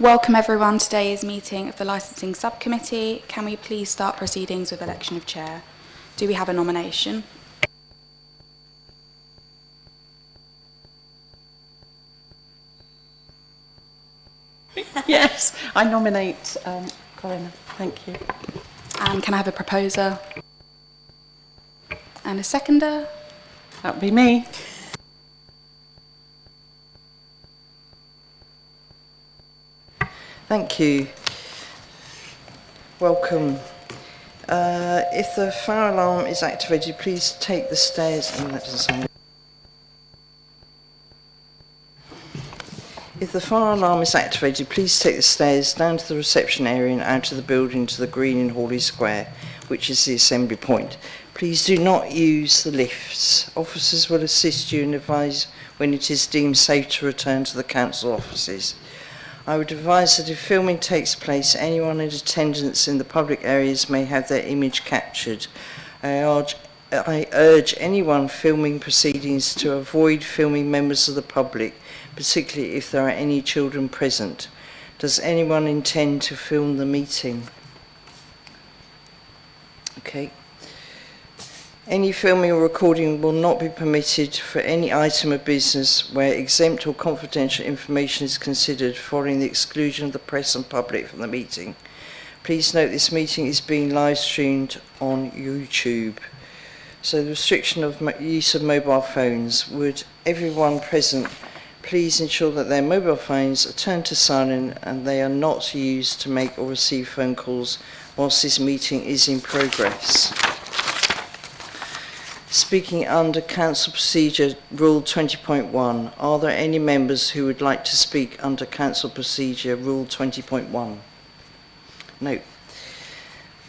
Welcome everyone to today's meeting of the Licensing Subcommittee. Can we please start proceedings with election of chair? Do we have a nomination? Yes, I nominate Corinna. Thank you. And can I have a proposer? And a seconder? That would be me. Thank you. Welcome. If the fire alarm is activated, please take the stairs. Oh, that doesn't sound. If the fire alarm is activated, please take the stairs down to the reception area and out of the building to the green in Hawley Square, which is the assembly point. Please do not use the lifts. Officers will assist you and advise when it is deemed safe to return to the council offices. I would advise that if filming takes place, anyone in attendance in the public areas may have their image captured. I urge anyone filming proceedings to avoid filming members of the public, particularly if there are any children present. Does anyone intend to film the meeting? Okay. Any filming or recording will not be permitted for any item of business where exempt or confidential information is considered following the exclusion of the press and public from the meeting. Please note this meeting is being live streamed on YouTube. So the restriction of use of mobile phones. Would everyone present please ensure that their mobile phones are turned to silent and they are not used to make or receive phone calls whilst this meeting is in progress. Speaking under Council Procedure Rule 20.1, are there any members who would like to speak under Council Procedure Rule 20.1? No.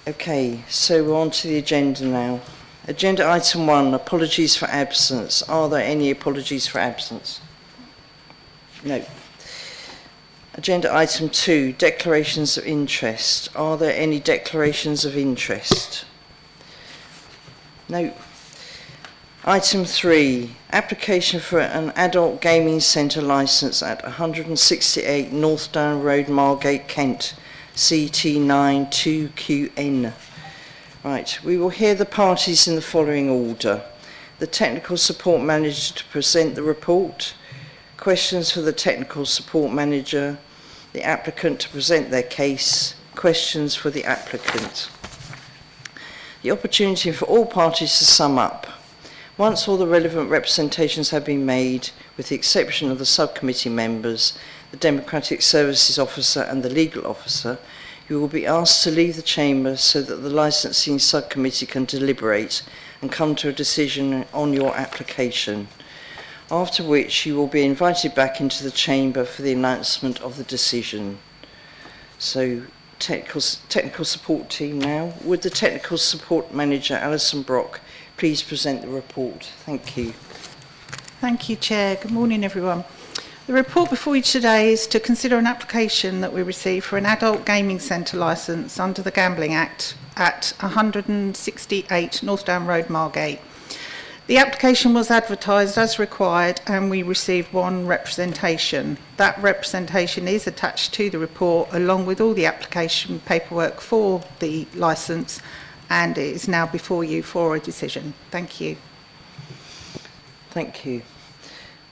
Okay, so we're on to the agenda now. Agenda item 1, apologies for absence. Are there any apologies for absence? No. Agenda item 2, declarations of interest. Are there any declarations of interest? No. Item 3, application for an adult gaming centre licence at 168 North Down Road, Margate, Kent, CT9 2QN. Right, we will hear the parties in the following order. The technical support manager to present the report, questions for the technical support manager, the applicant to present their case, questions for the applicant. The opportunity for all parties to sum up. Once all the relevant representations have been made, with the exception of the subcommittee members, the Democratic Services Officer and the Legal Officer, you will be asked to leave the chamber so that the licensing subcommittee can deliberate and come to a decision on your application, after which you will be invited back into the chamber for the announcement of the decision. So, technical support team now. Would the technical support manager, Alison Brock, please present the report. Thank you. Thank you, Chair. Good morning, everyone. The report before you today is to consider an application that we received for an adult gaming centre licence under the Gambling Act at 168 North Down Road, Margate. The application was advertised as required and we received one representation. That representation is attached to the report along with all the application paperwork for the licence, and it is now before you for a decision. Thank you. Thank you.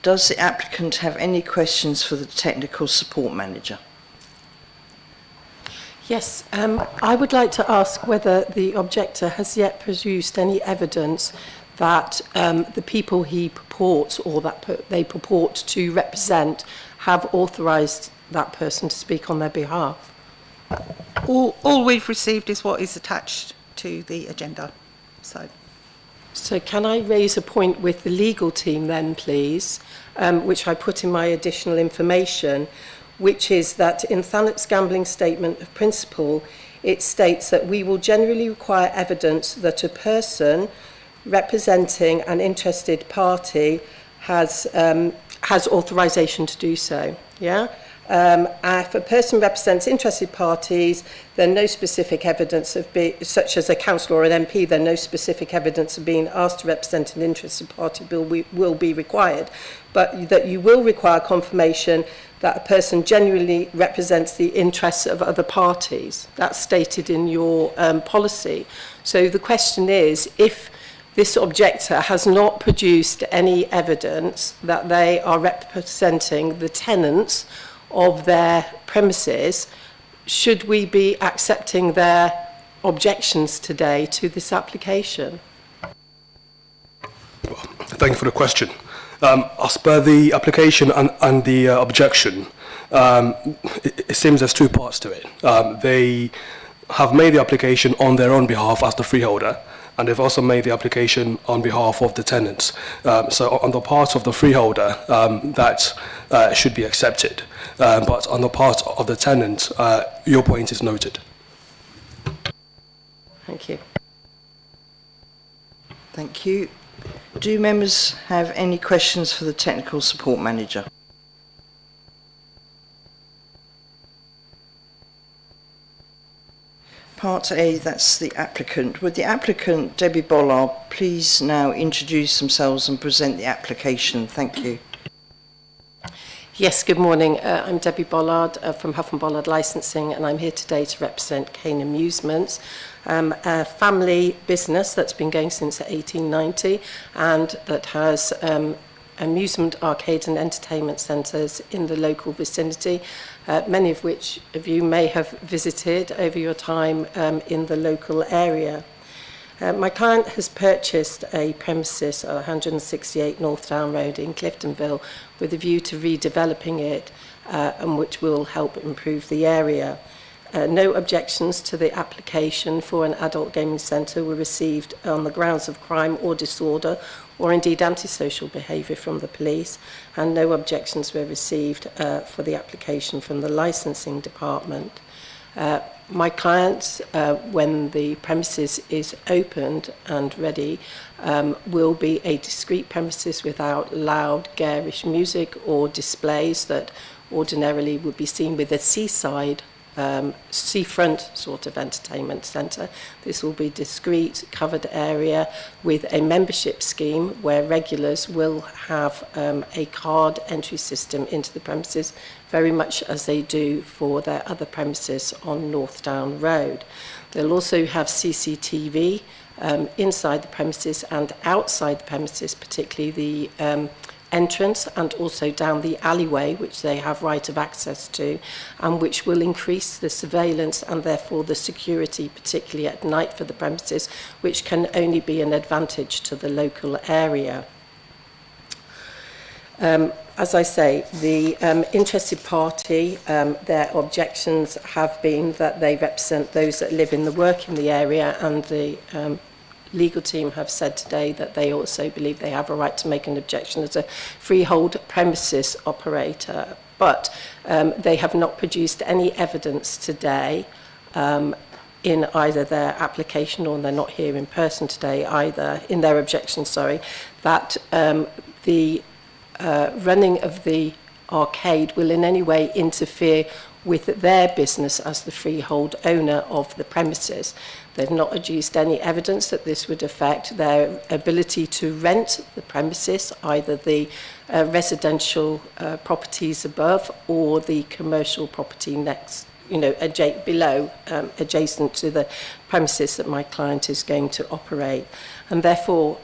Does the applicant have any questions for the technical support manager? Yes, I would like to ask whether the objector has yet produced any evidence that the people he purports or that they purport to represent have authorised that person to speak on their behalf. All we've received is what is attached to the agenda. So can I raise a point with the legal team then, please, which I put in my additional information, which is that in Thanet's gambling statement of principle, it states that we will generally require evidence that a person representing an interested party has authorisation to do so. Yeah. If a person represents interested parties, then no specific evidence of such as a councillor or an MP, then no specific evidence of being asked to represent an interested party will be required. But that you will require confirmation that a person genuinely represents the interests of other parties. That's stated in your policy. So the question is, if this objector has not produced any evidence that they are representing the tenants of their premises, should we be accepting their objections today to this application? Thank you for the question. As per the application and the objection, it seems there's two parts to it. They have made the application on their own behalf as the freeholder, and they've also made the application on behalf of the tenants. So on the part of the freeholder, that should be accepted. But on the part of the tenant, your point is noted. Thank you. Thank you. Do members have any questions for the Technical Support Manager? Part A, that's the applicant. Would the applicant, Debbie Bollard, please now introduce themselves and present the application? Thank you. Yes, good morning. I'm Debbie Bollard from Huff and Bollard Licensing, and I'm here today to represent Cane Amusements, a family business that's been going since 1890 and that has amusement arcades and entertainment centres in the local vicinity, many of which of you may have visited over your time in the local area. My client has purchased a premises at 168 North Down Road in Cliftonville with a view to redeveloping it, and which will help improve the area. No objections to the application for an adult gaming centre were received on the grounds of crime or disorder, or indeed antisocial behaviour from the police, and no objections were received for the application from the licensing department. My client, when the premises is opened and ready, will be a discreet premises without loud, garish music or displays that ordinarily would be seen with a seafront sort of entertainment centre. This will be discreet, covered area with a membership scheme where regulars will have a card entry system into the premises, very much as they do for their other premises on North Down Road. They'll also have CCTV inside the premises and outside the premises, particularly the entrance and also down the alleyway, which they have right of access to, and which will increase the surveillance and therefore the security, particularly at night for the premises, which can only be an advantage to the local area. As I say, the interested party, their objections have been that they represent those that live and work in the area, and the legal team have said today that they also believe they have a right to make an objection as a freehold premises operator. But they have not produced any evidence today in either their application, or they're not here in person today either, in their objection, sorry, that the running of the arcade will in any way interfere with their business as the freehold owner of the premises. They've not adduced any evidence that this would affect their ability to rent the premises, either the residential properties above or the commercial property next, below, adjacent to the premises that my client is going to operate. And therefore,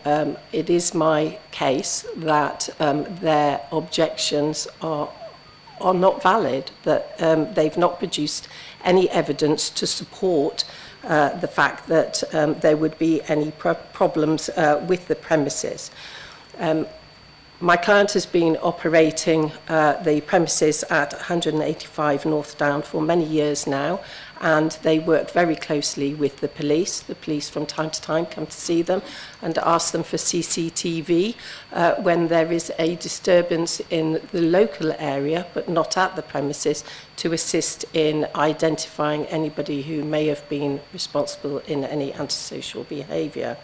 it is my case that their objections are not valid, that they've not produced any evidence to support the fact that there would be any problems with the premises. My client has been operating the premises at 185 North Down for many years now, and they work very closely with the police. The police from time to time come to see them and ask them for CCTV when there is a disturbance in the local area, but not at the premises, to assist in identifying anybody who may have been responsible in any antisocial behaviour.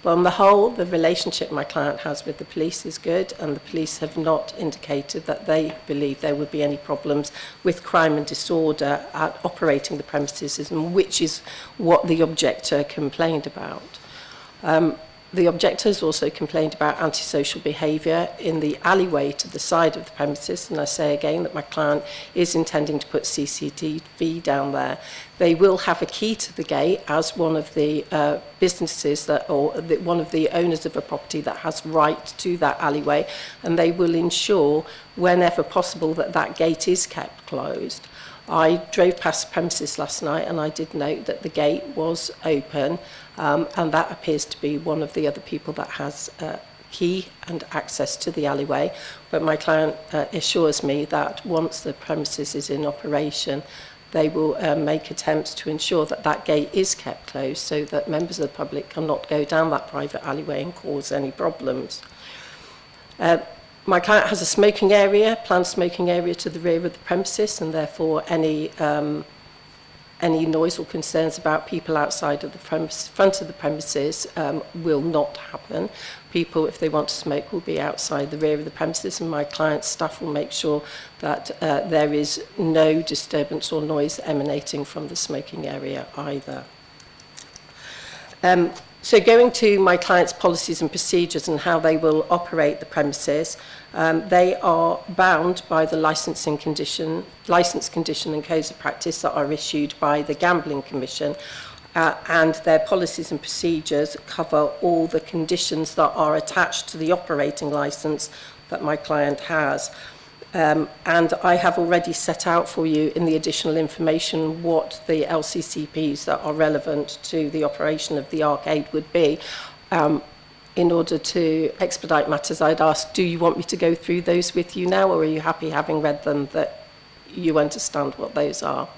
Well, on the whole, the relationship my client has with the police is good, and the police have not indicated that they believe there would be any problems with crime and disorder at operating the premises, which is what the objector complained about. The objectors also complained about antisocial behaviour in the alleyway to the side of the premises, and I say again that my client is intending to put CCTV down there. They will have a key to the gate as one of the businesses one of the owners of a property that has right to that alleyway, and they will ensure whenever possible that that gate is kept closed. I drove past the premises last night and I did note that the gate was open, and that appears to be one of the other people that has key and access to the alleyway. But my client assures me that once the premises is in operation, they will make attempts to ensure that that gate is kept closed so that members of the public cannot go down that private alleyway and cause any problems. My client has a smoking area, planned smoking area to the rear of the premises, and therefore any noise or concerns about people outside of the front of the premises will not happen. People, if they want to smoke, will be outside the rear of the premises, and my client's staff will make sure that there is no disturbance or noise emanating from the smoking area either. So going to my client's policies and procedures and how they will operate the premises, they are bound by the license condition and codes of practice that are issued by the Gambling Commission, and their policies and procedures cover all the conditions that are attached to the operating license that my client has. And I have already set out for you in the additional information what the LCCPs that are relevant to the operation of the arcade would be. In order to expedite matters, I'd ask, do you want me to go through those with you now, or are you happy, having read them, that you understand what those are?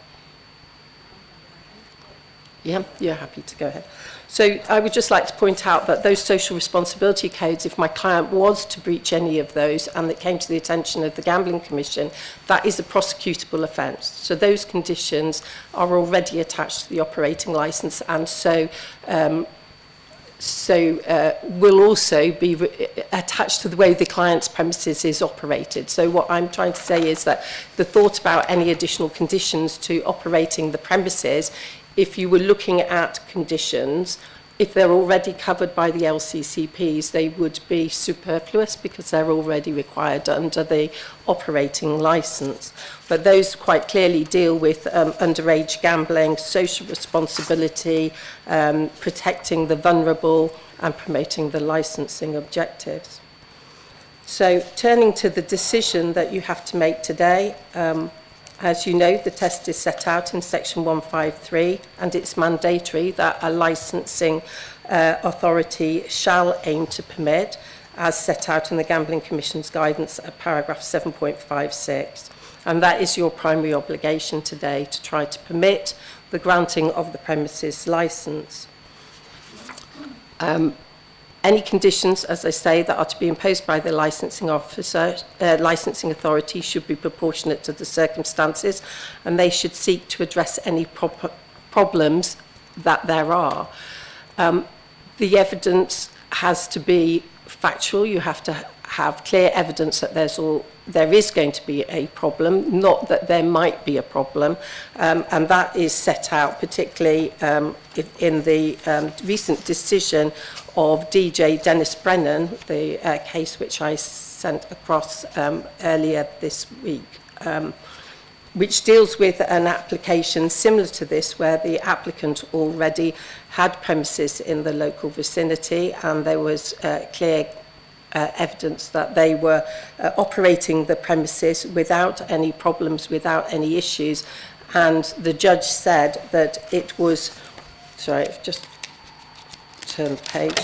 Yeah, you're happy to go ahead. So I would just like to point out that those social responsibility codes, if my client was to breach any of those and it came to the attention of the Gambling Commission, that is a prosecutable offence. So those conditions are already attached to the operating licence, and will also be attached to the way the client's premises is operated. So what I'm trying to say is that the thought about any additional conditions to operating the premises, if you were looking at conditions, if they're already covered by the LCCPs, they would be superfluous because they're already required under the operating licence. But those quite clearly deal with underage gambling, social responsibility, protecting the vulnerable, and promoting the licensing objectives. So turning to the decision that you have to make today, as you know, the test is set out in section 153, and it's mandatory that a licensing authority shall aim to permit, as set out in the Gambling Commission's guidance at paragraph 7.56. And that is your primary obligation today, to try to permit the granting of the premises licence. Any conditions, as I say, that are to be imposed by the licensing officer, licensing authority, should be proportionate to the circumstances, and they should seek to address any problems that there are. The evidence has to be factual. You have to have clear evidence that there is going to be a problem, not that there might be a problem, and that is set out particularly in the recent decision of DJ Dennis Brennan, the case which I sent across earlier this week, which deals with an application similar to this, where the applicant already had premises in the local vicinity, and there was clear evidence that they were operating the premises without any problems, without any issues, and the judge said that it was, sorry, I've just turned the page,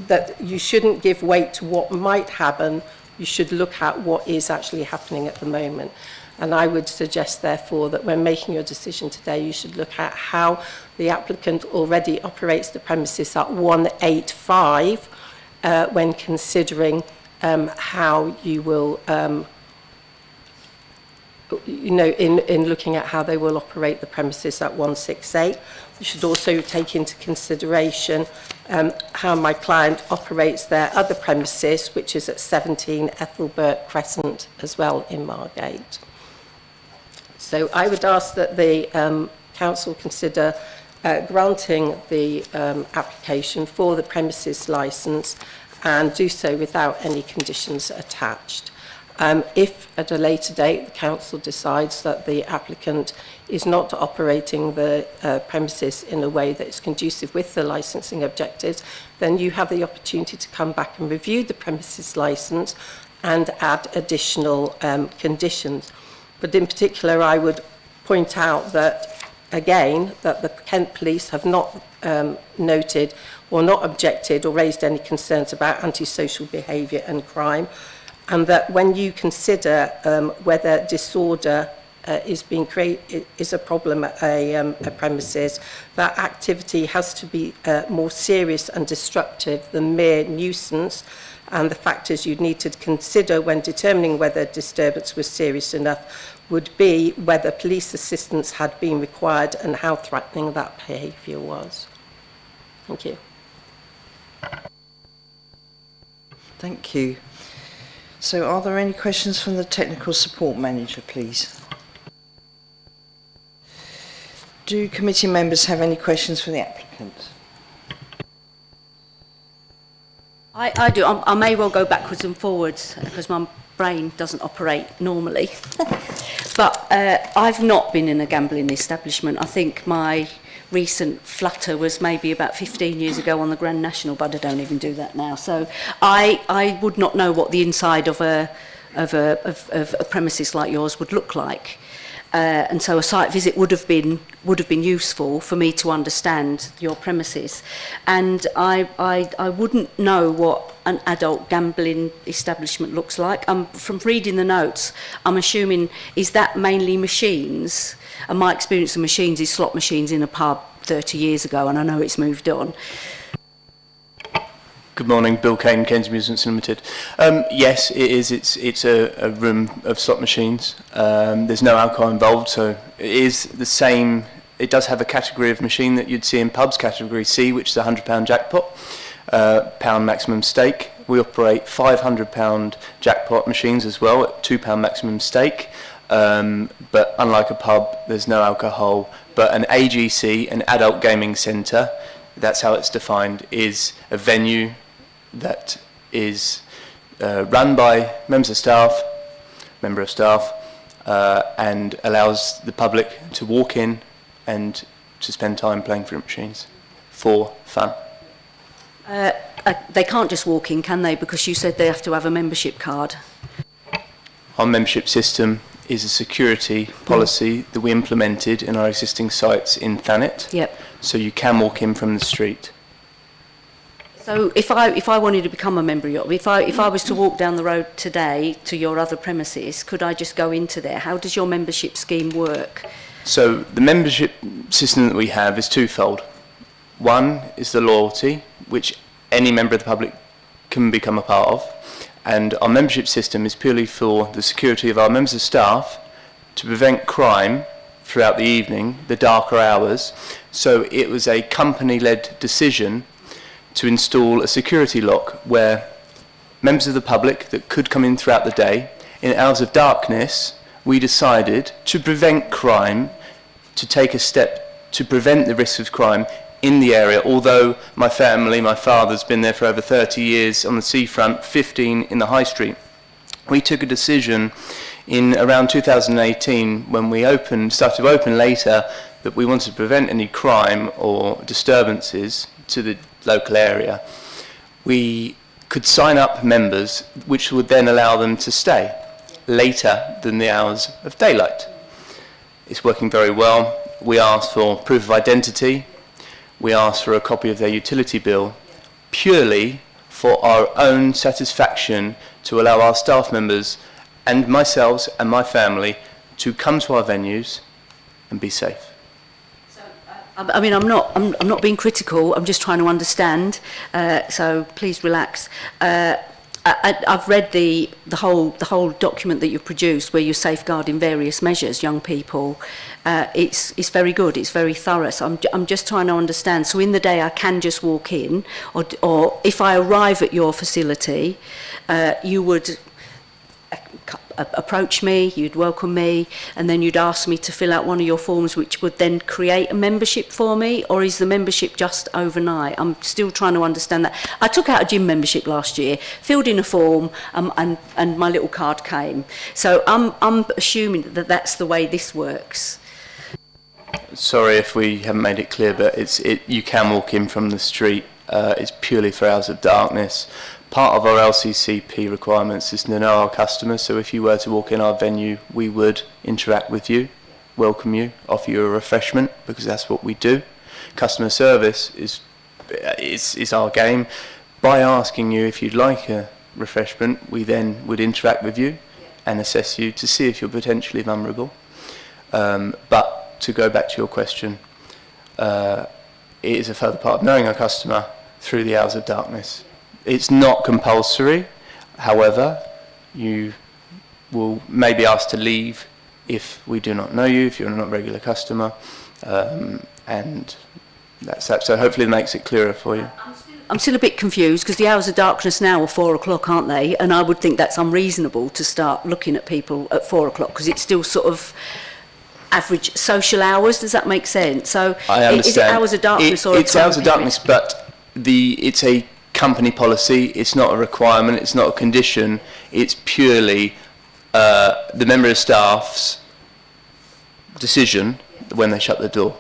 that you shouldn't give weight to what might happen, you should look at what is actually happening at the moment. And I would suggest, therefore, that when making your decision today, you should look at how the applicant already operates the premises at 185, when considering how you will, in looking at how they will operate the premises at 168. You should also take into consideration how my client operates their other premises, which is at 17 Ethelbert Crescent as well in Margate. So I would ask that the council consider granting the application for the premises licence and do so without any conditions attached. If at a later date the council decides that the applicant is not operating the premises in a way that is conducive with the licensing objectives, then you have the opportunity to come back and review the premises licence and add additional conditions. But in particular, I would point out that, again, that the Kent Police have not noted or not objected or raised any concerns about antisocial behaviour and crime, and that when you consider whether disorder is a problem at a premises, that activity has to be more serious and destructive than mere nuisance, and the factors you'd need to consider when determining whether disturbance was serious enough would be whether police assistance had been required and how threatening that behaviour was. Thank you. Thank you. So are there any questions from the Technical Support Manager, please? Do committee members have any questions for the applicant? I do. I may well go backwards and forwards because my brain doesn't operate normally. But I've not been in a gambling establishment. I think my recent flutter was maybe about 15 years ago on the Grand National, but I don't even do that now. So I would not know what the inside of a premises like yours would look like. And so a site visit would have been useful for me to understand your premises, and I wouldn't know what an adult gambling establishment looks like. From reading the notes, I'm assuming is that mainly machines, and my experience of machines is slot machines in a pub 30 years ago, and I know it's moved on. Good morning, Bill Kane, Keynes Amusements Limited. Yes, it is. It's a room of slot machines. There's no alcohol involved, so it is the same. It does have a category of machine that you'd see in pubs, category C, which is a £100 jackpot, pound maximum stake. We operate £500 jackpot machines as well at £2 maximum stake. But unlike a pub, there's no alcohol. But an AGC, an adult gaming centre, that's how it's defined, is a venue that is run by member of staff, and allows the public to walk in and to spend time playing fruit machines for fun. They can't just walk in, can they? Because you said they have to have a membership card. Our membership system is a security policy that we implemented in our existing sites in Thanet. Yep. So you can walk in from the street. So if I wanted to become a member of your, if I was to walk down the road today to your other premises, could I just go into there? How does your membership scheme work? So the membership system that we have is twofold. One is the loyalty, which any member of the public can become a part of. And our membership system is purely for the security of our members of staff to prevent crime throughout the evening, the darker hours. So it was a company-led decision to install a security lock where members of the public that could come in throughout the day, in hours of darkness, we decided to prevent crime, to take a step to prevent the risk of crime in the area. Although my family, my father's been there for over 30 years on the seafront, 15 in the high street. We took a decision in around 2018 when we started to open later, that we wanted to prevent any crime or disturbances to the local area. We could sign up members, which would then allow them to stay later than the hours of daylight. It's working very well. We asked for proof of identity. We asked for a copy of their utility bill, purely for our own satisfaction, to allow our staff members and myself and my family to come to our venues and be safe. I mean, I'm not being critical. I'm just trying to understand. So please relax. I've read the whole document that you produced, where you're safeguarding various measures, young people. It's very good. It's very thorough. So I'm just trying to understand. So in the day, I can just walk in, or if I arrive at your facility, you would approach me, you'd welcome me, and then you'd ask me to fill out one of your forms, which would then create a membership for me, or is the membership just overnight? I'm still trying to understand that. I took out a gym membership last year, filled in a form, and my little card came. So I'm assuming that that's the way this works. Sorry if we haven't made it clear, but you can walk in from the street. It's purely for hours of darkness. Part of our LCCP requirements is to know our customers, so if you were to walk in our venue, we would interact with you, welcome you, offer you a refreshment, because that's what we do. Customer service is our game. By asking you if you'd like a refreshment, we then would interact with you and assess you to see if you're potentially vulnerable. But to go back to your question, it is a further part of knowing our customer through the hours of darkness. It's not compulsory, however, you will may be asked to leave if we do not know you, if you're not a regular customer, and that's that. So hopefully it makes it clearer for you. I'm still a bit confused because the hours of darkness now are 4 o'clock, aren't they? And I would think that's unreasonable to start looking at people at 4 o'clock because it's still sort of average social hours. Does that make sense? So I understand. Is it hours of darkness or it's hours of darkness, but it's a company policy. It's not a requirement. It's not a condition. It's purely the member of staff's decision when they shut the door.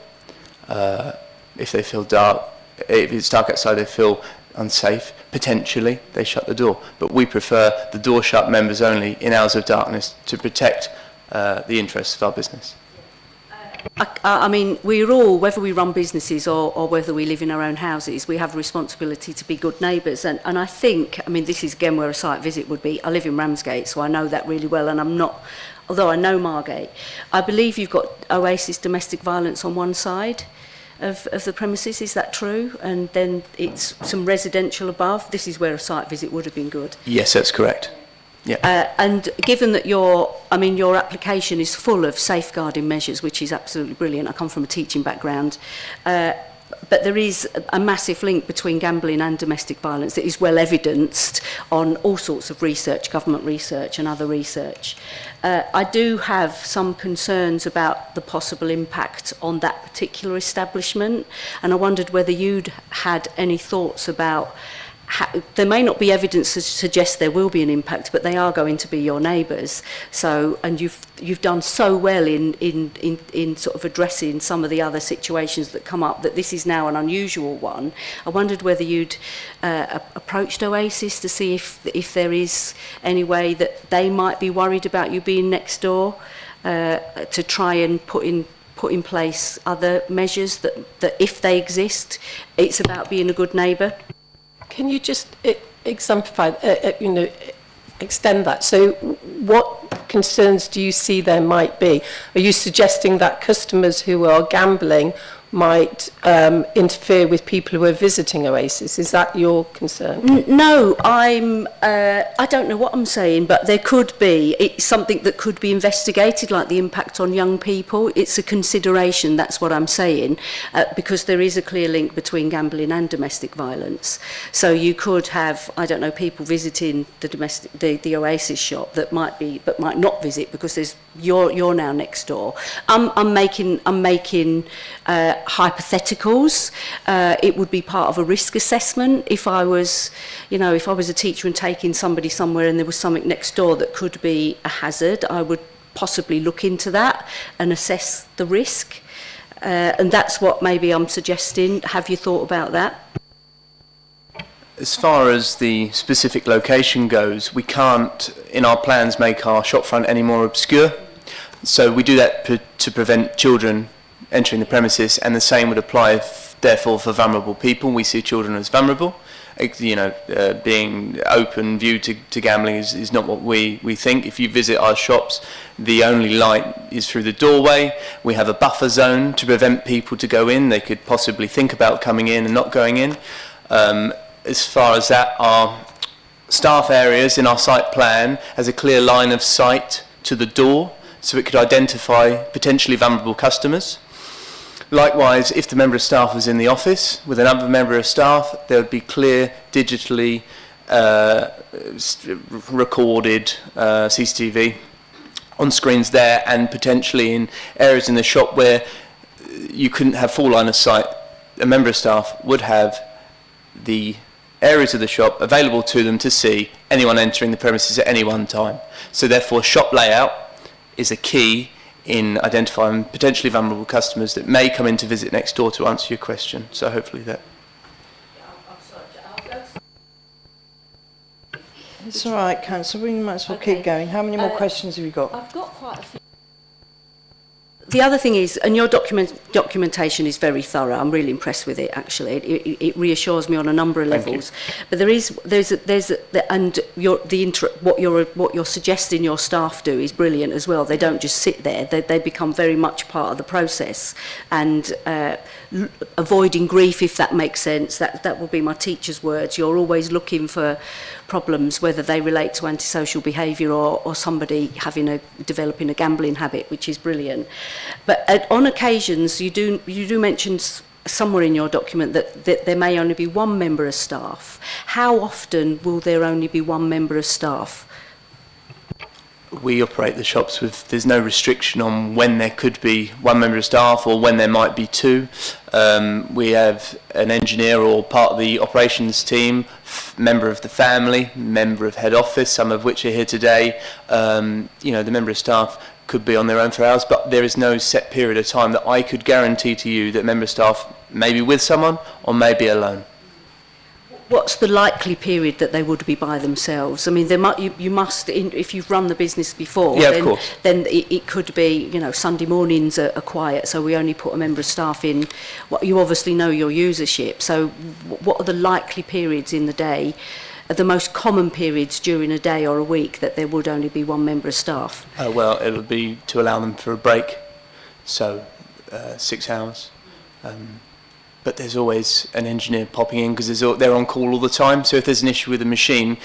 If they feel dark, if it's dark outside, they feel unsafe, potentially they shut the door. But we prefer the door shut, members only, in hours of darkness to protect the interests of our business. I mean, we're all, whether we run businesses or whether we live in our own houses, we have a responsibility to be good neighbours. And I think, I mean, this is again where a site visit would be. I live in Ramsgate, so I know that really well, and I'm not, although I know Margate, I believe you've got Oasis domestic violence on one side of the premises. Is that true? And then it's some residential above. This is where a site visit would have been good. Yes, that's correct. Yeah. And given that your application is full of safeguarding measures, which is absolutely brilliant. I come from a teaching background. But there is a massive link between gambling and domestic violence that is well evidenced on all sorts of research, government research and other research. I do have some concerns about the possible impact on that particular establishment, and I wondered whether you'd had any thoughts about there may not be evidence to suggest there will be an impact, but they are going to be your neighbours. So, and you've done so well in sort of addressing some of the other situations that come up that this is now an unusual one. I wondered whether you'd approached Oasis to see if there is any way that they might be worried about you being next door, to try and put in place other measures that if they exist, it's about being a good neighbour. Can you just exemplify, extend that? So what concerns do you see there might be? Are you suggesting that customers who are gambling might interfere with people who are visiting Oasis? Is that your concern? No, I don't know what I'm saying, but there could be. It's something that could be investigated, like the impact on young people. It's a consideration, that's what I'm saying, because there is a clear link between gambling and domestic violence. So you could have, I don't know, people visiting the Oasis shop that might not visit because you're now next door. I'm making hypotheticals. It would be part of a risk assessment. If I was a teacher and taking somebody somewhere and there was something next door that could be a hazard, I would possibly look into that and assess the risk. And that's what maybe I'm suggesting. Have you thought about that? As far as the specific location goes, we can't, in our plans, make our shopfront any more obscure. So we do that to prevent children entering the premises, and the same would apply therefore for vulnerable people. We see children as vulnerable. Being open view to gambling is not what we think. If you visit our shops, the only light is through the doorway. We have a buffer zone to prevent people to go in. They could possibly think about coming in and not going in. As far as that, our staff areas in our site plan has a clear line of sight to the door, so it could identify potentially vulnerable customers. Likewise, if the member of staff was in the office with another member of staff, there would be clear digitally recorded CCTV on screens there, and potentially in areas in the shop where you couldn't have full line of sight, a member of staff would have the areas of the shop available to them to see anyone entering the premises at any one time. So therefore, shop layout is a key in identifying potentially vulnerable customers that may come in to visit next door, to answer your question. So hopefully that. It's all right, Councillor, we might as well keep going. How many more questions have you got? I've got quite a few. The other thing is, and your documentation is very thorough. I'm really impressed with it. Actually, it reassures me on a number of levels. But what you're suggesting your staff do is brilliant as well. They don't just sit there. They become very much part of the process, and avoiding grief, if that makes sense. That will be my teacher's words. You're always looking for problems, whether they relate to antisocial behaviour or somebody developing a gambling habit, which is brilliant. But on occasions, you do mention somewhere in your document that there may only be one member of staff. How often will there only be one member of staff? We operate the shops with, there's no restriction on when there could be one member of staff or when there might be two. We have an engineer or part of the operations team, member of the family, member of head office, some of which are here today. The member of staff could be on their own for hours, but there is no set period of time that I could guarantee to you that member of staff may be with someone or may be alone. What's the likely period that they would be by themselves? I mean, you must, if you've run the business before, yeah, of course. Then it could be, Sunday mornings are quiet, so we only put a member of staff in. Well, you obviously know your usership, so what are the likely periods in the day, the most common periods during a day or a week that there would only be one member of staff? Well, it would be to allow them for a break, so 6 hours. But there's always an engineer popping in because they're on call all the time. So if there's an issue with a machine,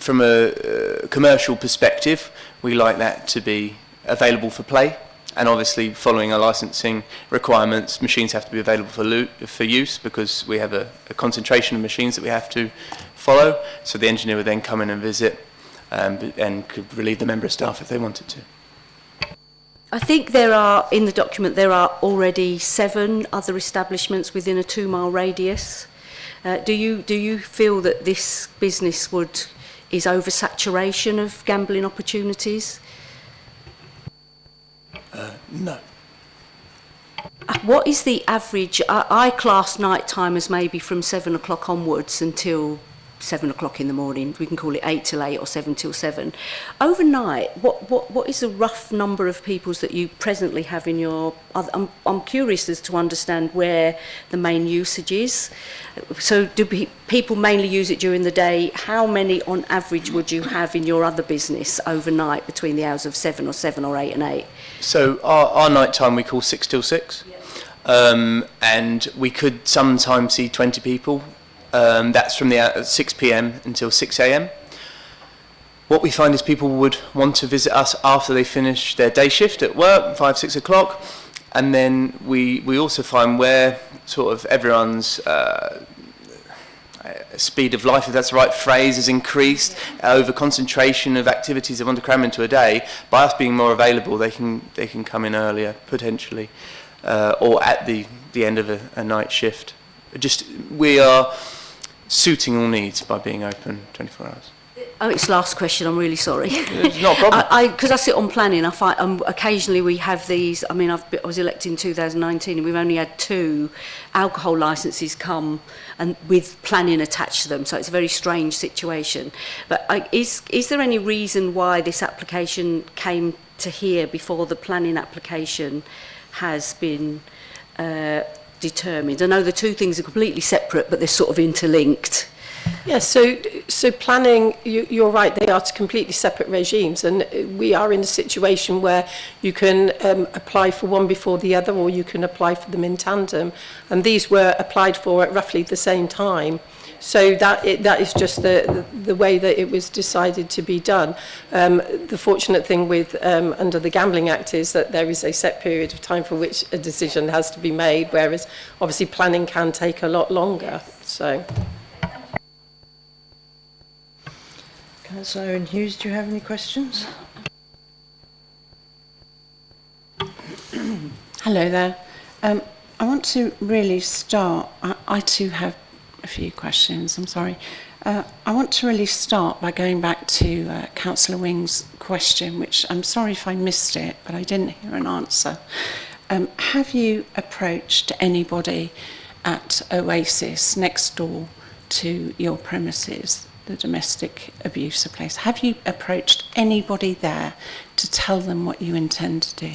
from a commercial perspective, we like that to be available for play. And obviously, following our licensing requirements, machines have to be available for use because we have a concentration of machines that we have to follow. So the engineer would then come in and visit and could relieve the member of staff if they wanted to. I think in the document, there are already 7 other establishments within a 2-mile radius. Do you feel that this business is oversaturation of gambling opportunities? No. What is the average? I class night time as maybe from 7 o'clock onwards until 7 o'clock in the morning. We can call it 8 till 8 or 7 till 7. Overnight, what is the rough number of peoples that you presently have in your... I'm curious as to understand where the main usage is. So do people mainly use it during the day? How many on average would you have in your other business overnight between the hours of 7 or 8 and 8? So our night time we call 6 till 6. Yeah. And we could sometimes see 20 people. That's from the 6 p.m. until 6 a.m. What we find is people would want to visit us after they finish their day shift at work, 5, 6 o'clock, and then we also find where sort of everyone's speed of life, if that's the right phrase, has increased, over concentration of activities they want to cram into a day. By us being more available, they can come in earlier potentially, or at the end of a night shift. We are suiting all needs by being open 24 hours. Oh, it's last question. I'm really sorry. It's not a problem. Because I sit on planning, I find occasionally we have these. I mean, I was elected in 2019, and we've only had 2 alcohol licences come and with planning attached to them. So it's a very strange situation. But is there any reason why this application came to here before the planning application has been determined? I know the 2 things are completely separate, but they're sort of interlinked. Yes, so planning, you're right, they are completely separate regimes, and we are in a situation where you can apply for one before the other, or you can apply for them in tandem, and these were applied for at roughly the same time. So that is just the way that it was decided to be done. The fortunate thing with under the Gambling Act is that there is a set period of time for which a decision has to be made, whereas obviously planning can take a lot longer. So. So, Owen Hughes, do you have any questions? Hello there. I want to really start, I too have a few questions, I'm sorry. I want to really start by going back to Councillor Wing's question, which I'm sorry if I missed it, but I didn't hear an answer. Have you approached anybody at Oasis next door to your premises, the domestic abuse place? Have you approached anybody there to tell them what you intend to do?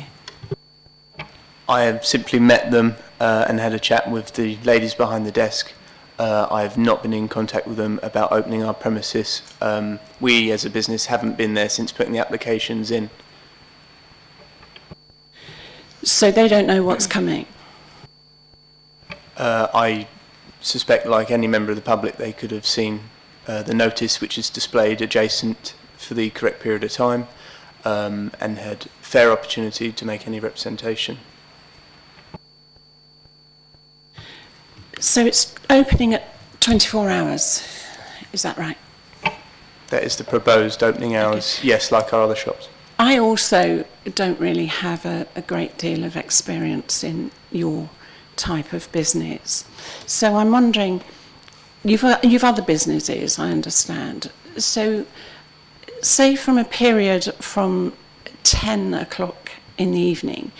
I have simply met them and had a chat with the ladies behind the desk. I have not been in contact with them about opening our premises. We as a business haven't been there since putting the applications in. So they don't know what's coming? I suspect, like any member of the public, they could have seen the notice which is displayed adjacent for the correct period of time and had fair opportunity to make any representation. So it's opening at 24 hours, is that right? That is the proposed opening hours, okay. Yes, like our other shops. I also don't really have a great deal of experience in your type of business. So I'm wondering, you've other businesses, I understand. So say from a period from 10 o'clock in the evening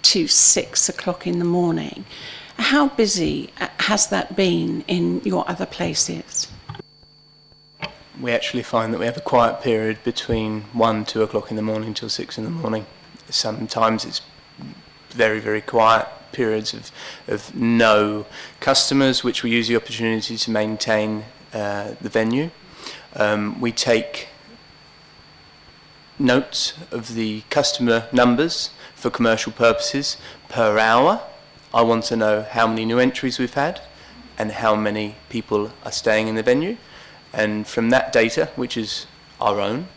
to 6 o'clock in the morning, how busy has that been in your other places? We actually find that we have a quiet period between 1, 2 o'clock in the morning till 6 in the morning. Sometimes it's very, very quiet periods of no customers, which we use the opportunity to maintain the venue. We take notes of the customer numbers for commercial purposes per hour. I want to know how many new entries we've had and how many people are staying in the venue. And from that data, which is our own,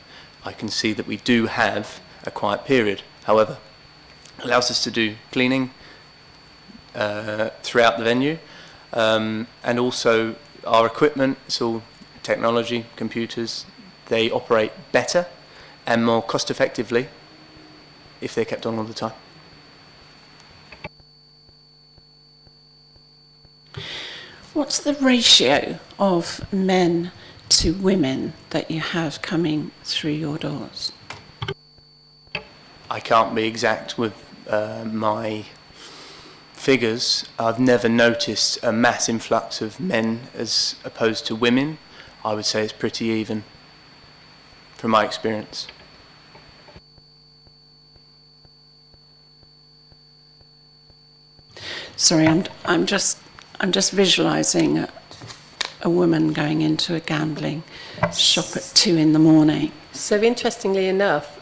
I can see that we do have a quiet period. However, it allows us to do cleaning throughout the venue, and also our equipment, it's all technology, computers, they operate better and more cost effectively if they're kept on all the time. What's the ratio of men to women that you have coming through your doors? I can't be exact with my figures. I've never noticed a mass influx of men as opposed to women. I would say it's pretty even from my experience. Sorry, I'm just visualising a woman going into a gambling shop at 2 in the morning. So interestingly enough,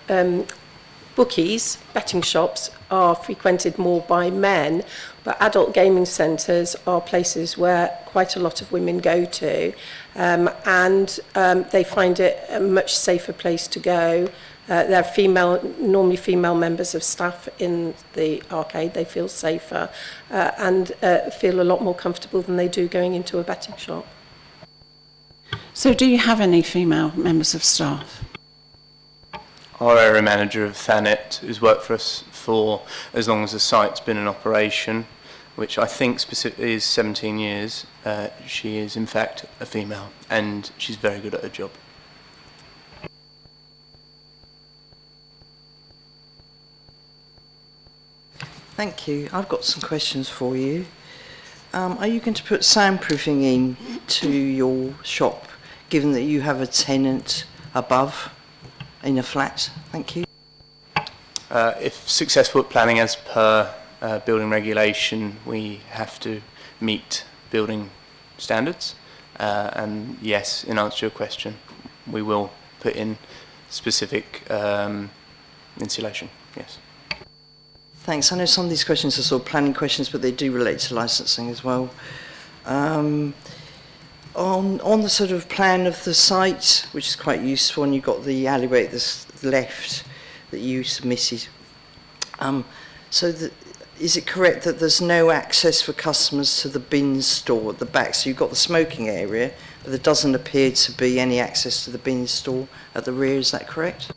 bookies, betting shops are frequented more by men, but adult gaming centres are places where quite a lot of women go to, and they find it a much safer place to go. They're normally female members of staff in the arcade. They feel safer and feel a lot more comfortable than they do going into a betting shop. So do you have any female members of staff? Our area manager of Thanet, who's worked for us for as long as the site's been in operation, which I think specifically is 17 years, she is in fact a female and she's very good at her job. Thank you. I've got some questions for you. Are you going to put soundproofing in to your shop, given that you have a tenant above in a flat? Thank you. If successful at planning as per building regulation, we have to meet building standards. And yes, in answer to your question, we will put in specific insulation, yes. Thanks. I know some of these questions are sort of planning questions, but they do relate to licensing as well. On the sort of plan of the site, which is quite useful, and you've got the alleyway at the left that you submitted. Is it correct that there's no access for customers to the bin store at the back? So you've got the smoking area, but but there doesn't appear to be any access to the bin store at the rear, is that correct?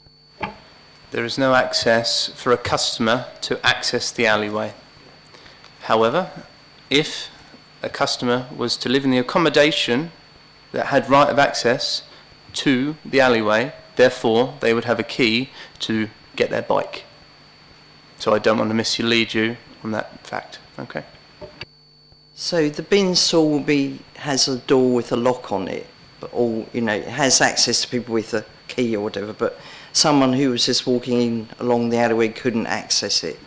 There is no access for a customer to access the alleyway. However, if a customer was to live in the accommodation that had right of access to the alleyway, therefore they would have a key to get their bike. So I don't want to mislead you on that fact. Okay. So the bin store has a door with a lock on it, but it has access to people with a key or whatever, but someone who was just walking in along the alleyway couldn't access it.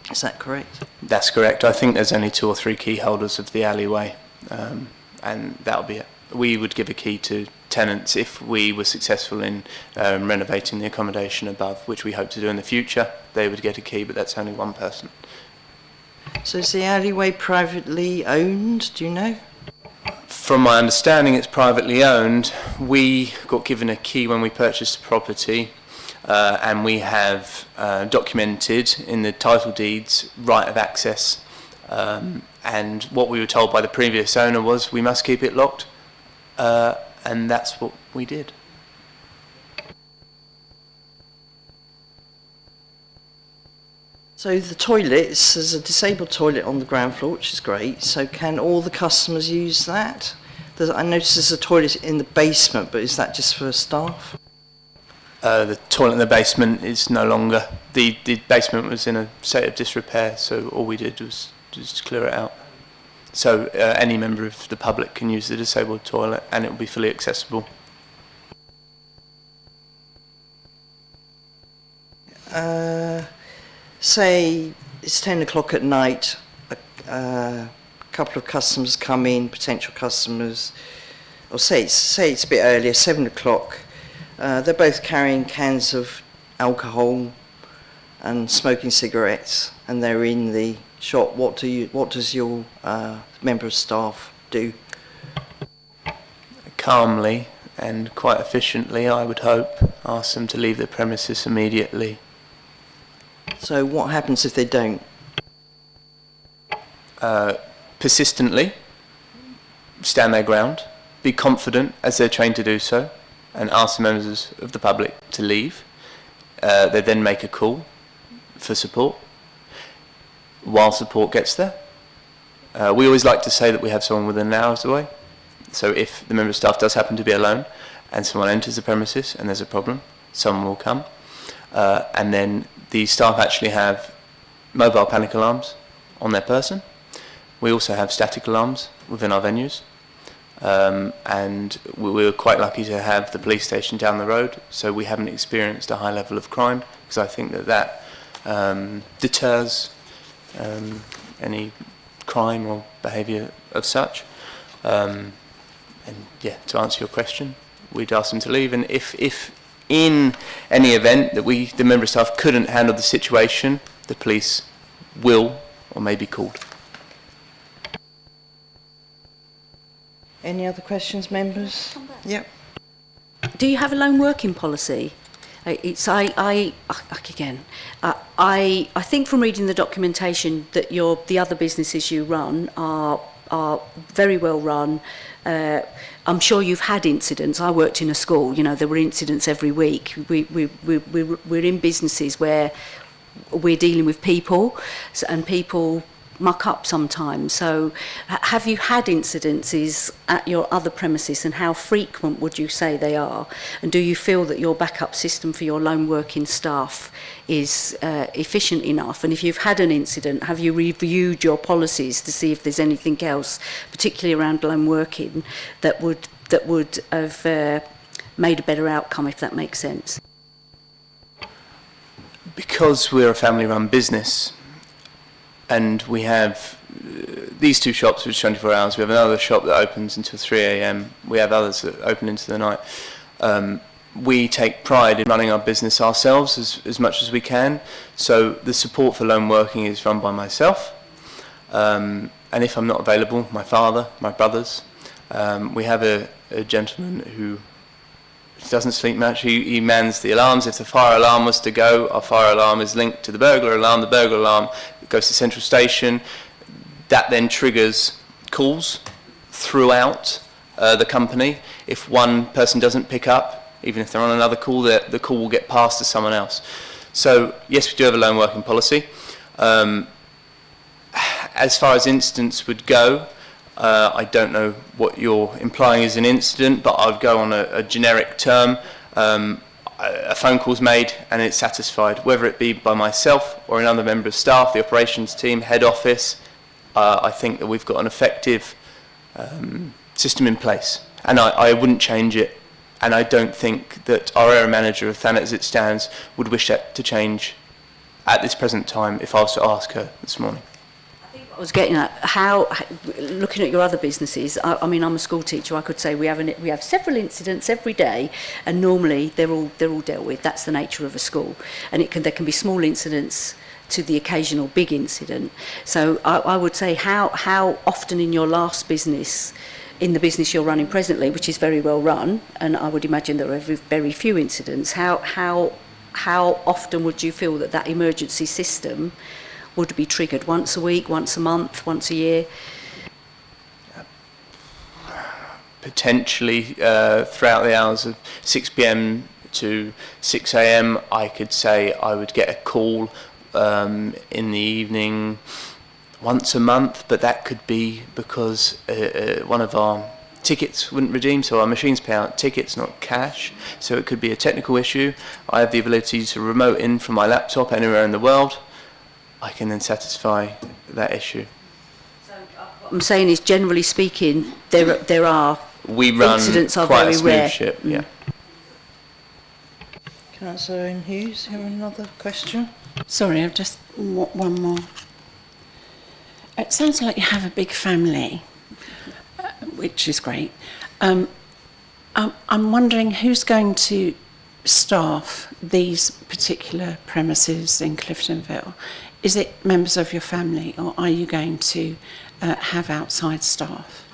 Is that correct? That's correct. I think there's only 2 or 3 key holders of the alleyway, and that'll be it. We would give a key to tenants if we were successful in renovating the accommodation above, which we hope to do in the future. They would get a key, but that's only one person. So is the alleyway privately owned, do you know? From my understanding, it's privately owned. We got given a key when we purchased the property, and we have documented in the title deeds right of access. And what we were told by the previous owner was we must keep it locked, and that's what we did. So the toilets, there's a disabled toilet on the ground floor, which is great. So can all the customers use that? I noticed there's a toilet in the basement, but is that just for staff? The toilet in the basement is no longer. The basement was in a state of disrepair, so all we did was just clear it out. So any member of the public can use the disabled toilet, and it will be fully accessible. Say it's 10 o'clock at night, a couple of customers come in, potential customers, or say it's a bit earlier, 7 o'clock. They're both carrying cans of alcohol and smoking cigarettes, and they're in the shop. What does your member of staff do? Calmly and quite efficiently, I would hope, ask them to leave the premises immediately. So what happens if they don't? Persistently stand their ground, be confident as they're trained to do so, and ask the members of the public to leave. They then make a call for support while support gets there. We always like to say that we have someone within an hour's away. So if the member of staff does happen to be alone and someone enters the premises and there's a problem, someone will come. And then the staff actually have mobile panic alarms on their person. We also have static alarms within our venues. And we were quite lucky to have the police station down the road, so we haven't experienced a high level of crime, because I think that deters any crime or behaviour of such. And yeah, to answer your question, we'd ask them to leave, and if in any event that the member of staff couldn't handle the situation, the police will or may be called. Any other questions, members? Yep. Do you have a lone working policy? I think from reading the documentation that the other businesses you run are very well run. I'm sure you've had incidents. I worked in a school. There were incidents every week. We're in businesses where we're dealing with people, and people muck up sometimes. So have you had incidences at your other premises, and how frequent would you say they are? And do you feel that your backup system for your lone working staff is efficient enough? And if you've had an incident, have you reviewed your policies to see if there's anything else, particularly around lone working, that would have made a better outcome, if that makes sense? Because we're a family-run business, and we have these 2 shops which are 24 hours. We have another shop that opens until 3 a.m. We have others that open into the night. We take pride in running our business ourselves as much as we can. So the support for lone working is run by myself. And if I'm not available, my father, my brothers. We have a gentleman who doesn't sleep much. He mans the alarms. If the fire alarm was to go, our fire alarm is linked to the burglar alarm. The burglar alarm goes to central station. That then triggers calls throughout the company. If one person doesn't pick up, even if they're on another call, the call will get passed to someone else. So yes, we do have a lone working policy. As far as incidents would go, I don't know what you're implying is an incident, but I would go on a generic term. A phone call's made and it's satisfied, whether it be by myself or another member of staff, the operations team, head office. I think that we've got an effective system in place, and I wouldn't change it, and I don't think that our area manager of Thanet, as it stands, would wish that to change at this present time if I was to ask her this morning. I was getting at how, looking at your other businesses, I mean, I'm a school teacher, I could say we have several incidents every day, and normally they're all dealt with. That's the nature of a school, and there can be small incidents to the occasional big incident. So I would say how often in your last business, in the business you're running presently, which is very well run, and I would imagine there are very few incidents, how often would you feel that emergency system would be triggered? Once a week, once a month, once a year? Potentially throughout the hours of 6 p.m. to 6 a.m. I could say I would get a call in the evening once a month, but that could be because one of our tickets wouldn't redeem, so our machines pay out tickets, not cash, so it could be a technical issue. I have the ability to remote in from my laptop anywhere in the world. I can then satisfy that issue. So what I'm saying is, generally speaking, there are we run incidents are quite very a smooth rare. ship, yeah. Councillor Hughes, have another question? Sorry, I've just one more. It sounds like you have a big family, which is great. I'm wondering who's going to staff these particular premises in Cliftonville. Is it members of your family, or are you going to have outside staff?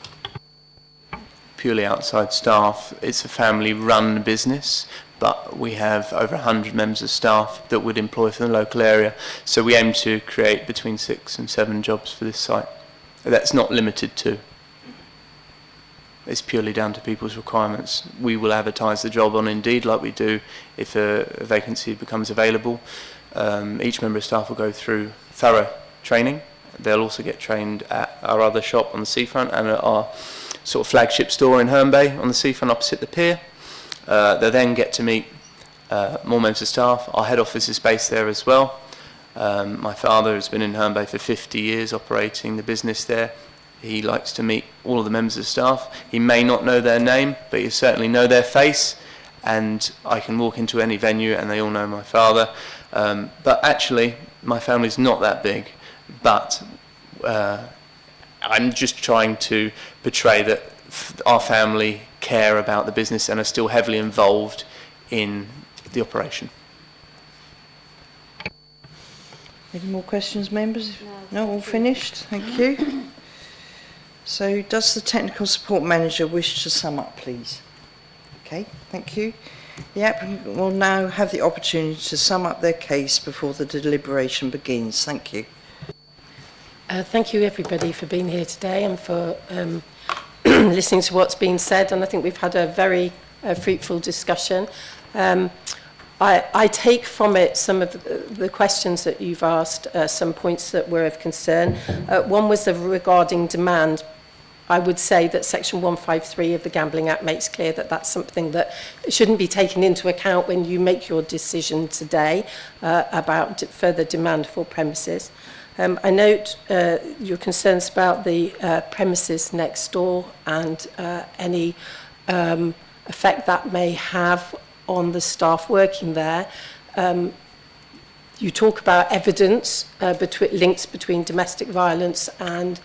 Purely outside staff. It's a family-run business, but we have over 100 members of staff that would employ from the local area. So we aim to create between 6 and 7 jobs for this site. That's not limited to. It's purely down to people's requirements. We will advertise the job on Indeed like we do if a vacancy becomes available. Each member of staff will go through thorough training. They'll also get trained at our other shop on the seafront and at our sort of flagship store in Herne Bay on the seafront opposite the pier. They then get to meet more members of staff. Our head office is based there as well. My father has been in Herne Bay for 50 years operating the business there. He likes to meet all of the members of staff. He may not know their name, but you certainly know their face, and I can walk into any venue and they all know my father. But actually, my family's not that big, but I'm just trying to portray that our family care about the business and are still heavily involved in the operation. Any more questions, members? No, all finished. Thank you. So does the technical support manager wish to sum up, please? Okay, thank you. The applicant will now have the opportunity to sum up their case before the deliberation begins. Thank you. Thank you, everybody, for being here today and for listening to what's been said. And I think we've had a very fruitful discussion. I take from it some of the questions that you've asked, some points that were of concern. One was regarding demand. I would say that Section 153 of the Gambling Act makes clear that that's something that shouldn't be taken into account when you make your decision today about further demand for premises. I note your concerns about the premises next door and any effect that may have on the staff working there. You talk about evidence, links between domestic violence and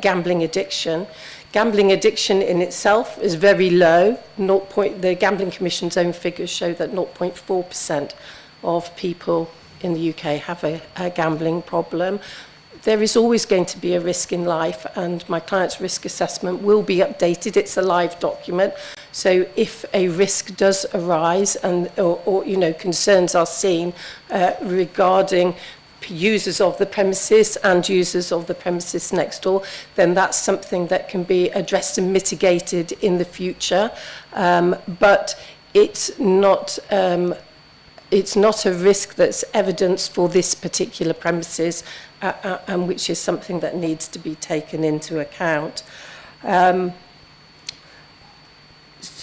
gambling addiction. Gambling addiction in itself is very low. The Gambling Commission's own figures show that 0.4% of people in the UK have a gambling problem. There is always going to be a risk in life, and my client's risk assessment will be updated. It's a live document. So if a risk does arise and or concerns are seen regarding users of the premises and users of the premises next door, then that's something that can be addressed and mitigated in the future. But it's not a risk that's evidenced for this particular premises, and which is something that needs to be taken into account.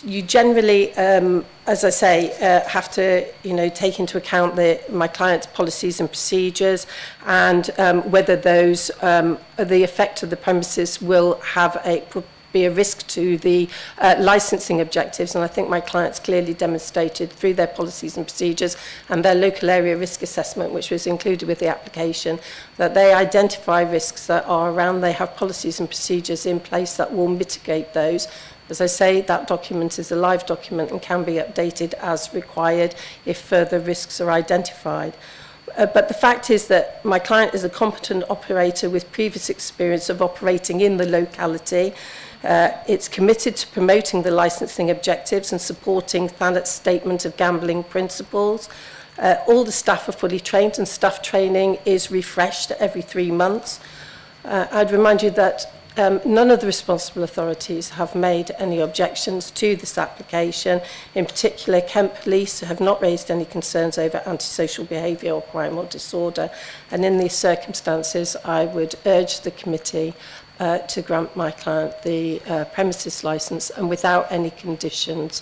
You generally, as I say, have to, take into account my client's policies and procedures, and whether those, the effect of the premises will be a risk to the licensing objectives. And I think my clients clearly demonstrated through their policies and procedures and their local area risk assessment, which was included with the application, that they identify risks that are around. They have policies and procedures in place that will mitigate those. As I say, that document is a live document and can be updated as required if further risks are identified. But the fact is that my client is a competent operator with previous experience of operating in the locality. It's committed to promoting the licensing objectives and supporting Thanet's statement of gambling principles. All the staff are fully trained, and staff training is refreshed every 3 months. I'd remind you that none of the responsible authorities have made any objections to this application. In particular, Kent Police have not raised any concerns over antisocial behaviour or crime or disorder. And in these circumstances, I would urge the committee to grant my client the premises licence, and without any conditions,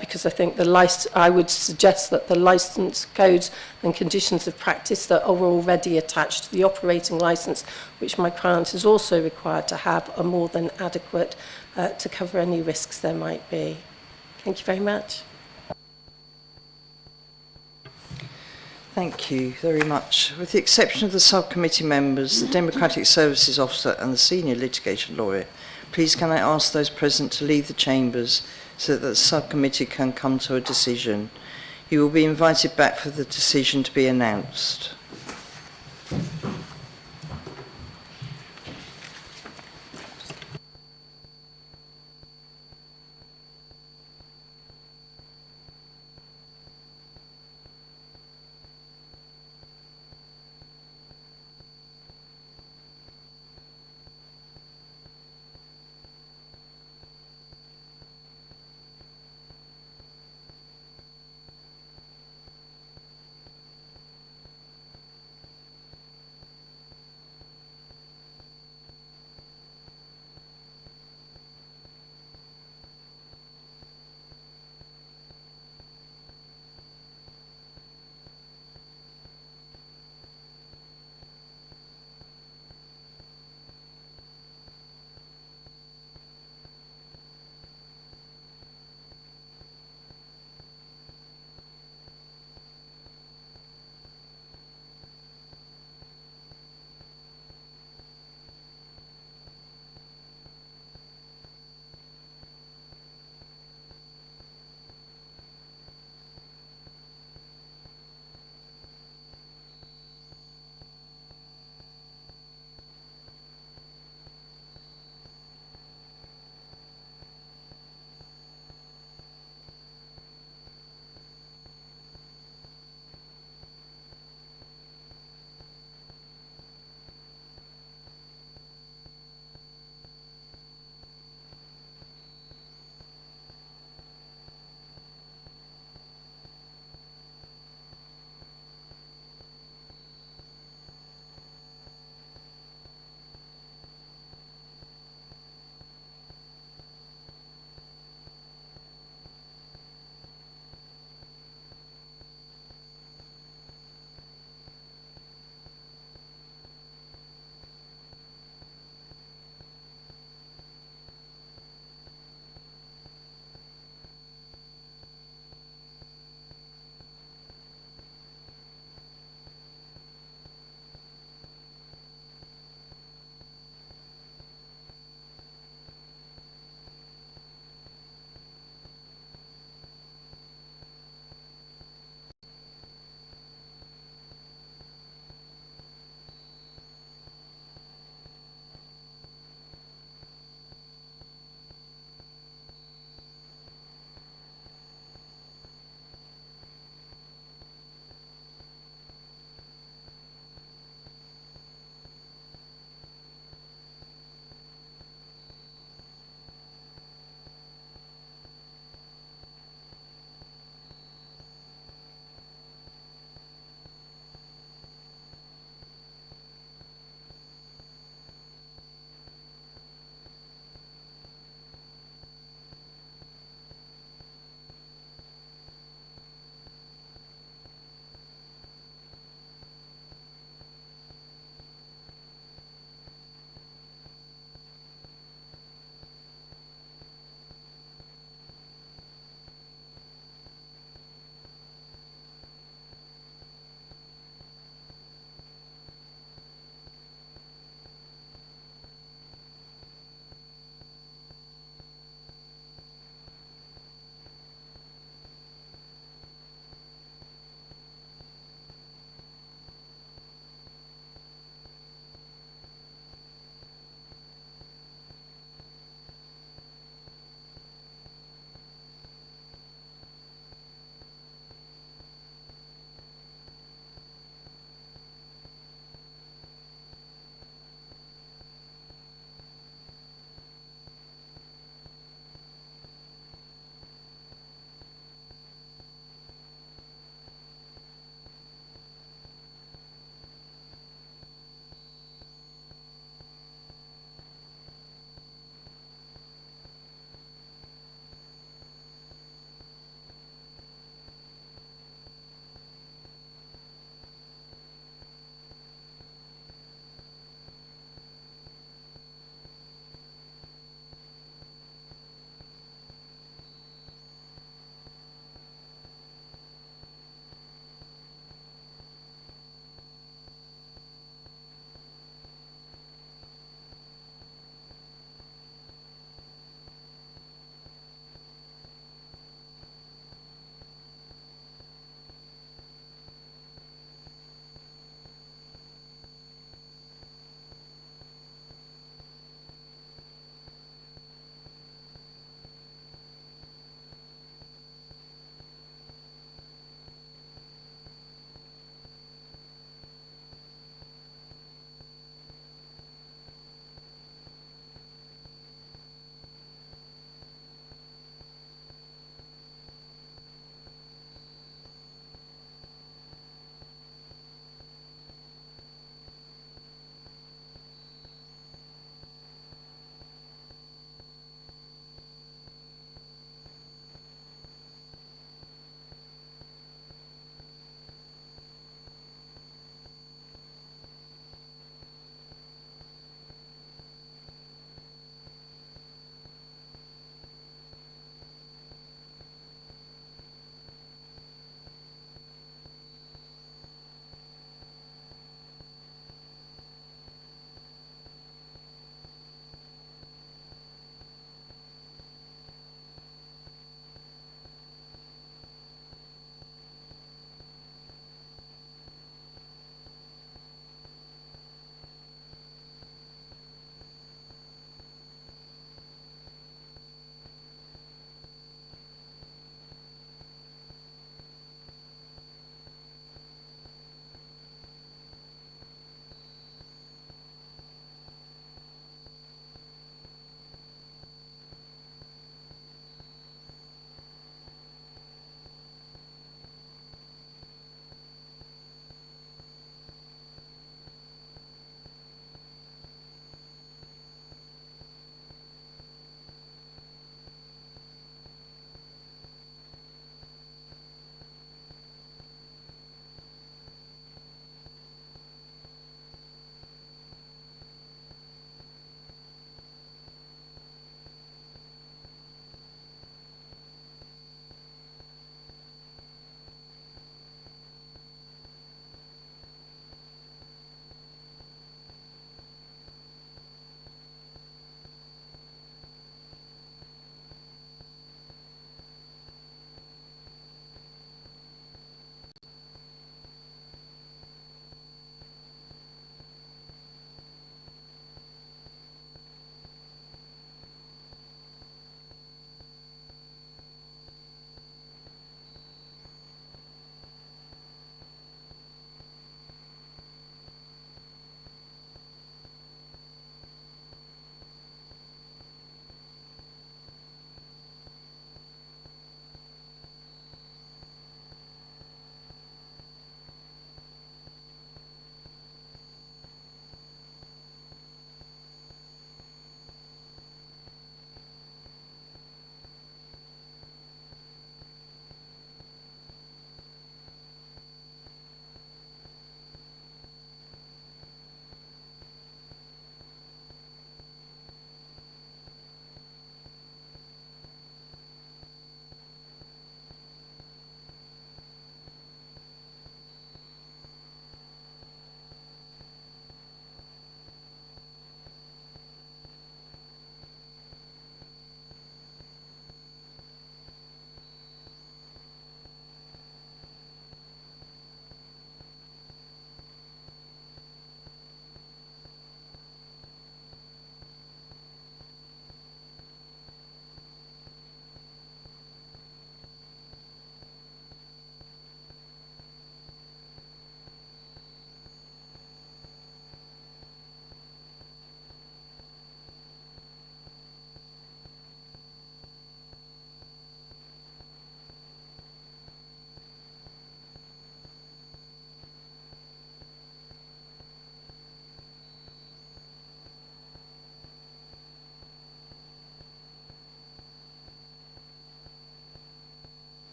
because I think I would suggest that the licence codes and conditions of practice that are already attached to the operating licence, which my client is also required to have, are more than adequate to cover any risks there might be. Thank you very much. Thank you very much. With the exception of the subcommittee members, the Democratic Services Officer and the Senior Litigation Lawyer, please can I ask those present to leave the chambers so that the subcommittee can come to a decision. You will be invited back for the decision to be announced.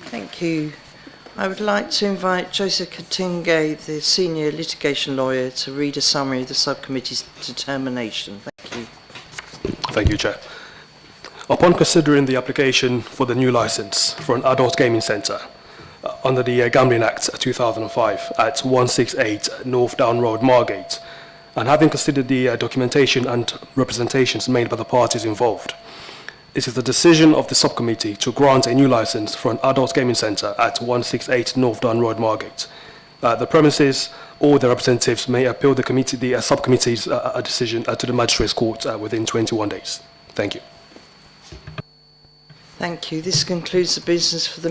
Thank you. I would like to invite Joseph Katinge, the senior litigation lawyer, to read a summary of the subcommittee's determination. Thank you. Thank you, Chair. Upon considering the application for the new licence for an adult gaming centre under the Gambling Act 2005 at 168 North Down Road, Margate, and having considered the documentation and representations made by the parties involved, it is the decision of the subcommittee to grant a new licence for an adult gaming centre at 168 North Down Road, Margate. The premises or their representatives may appeal the subcommittee's decision to the Magistrates' Court within 21 days. Thank you. Thank you. This concludes the business for the meeting.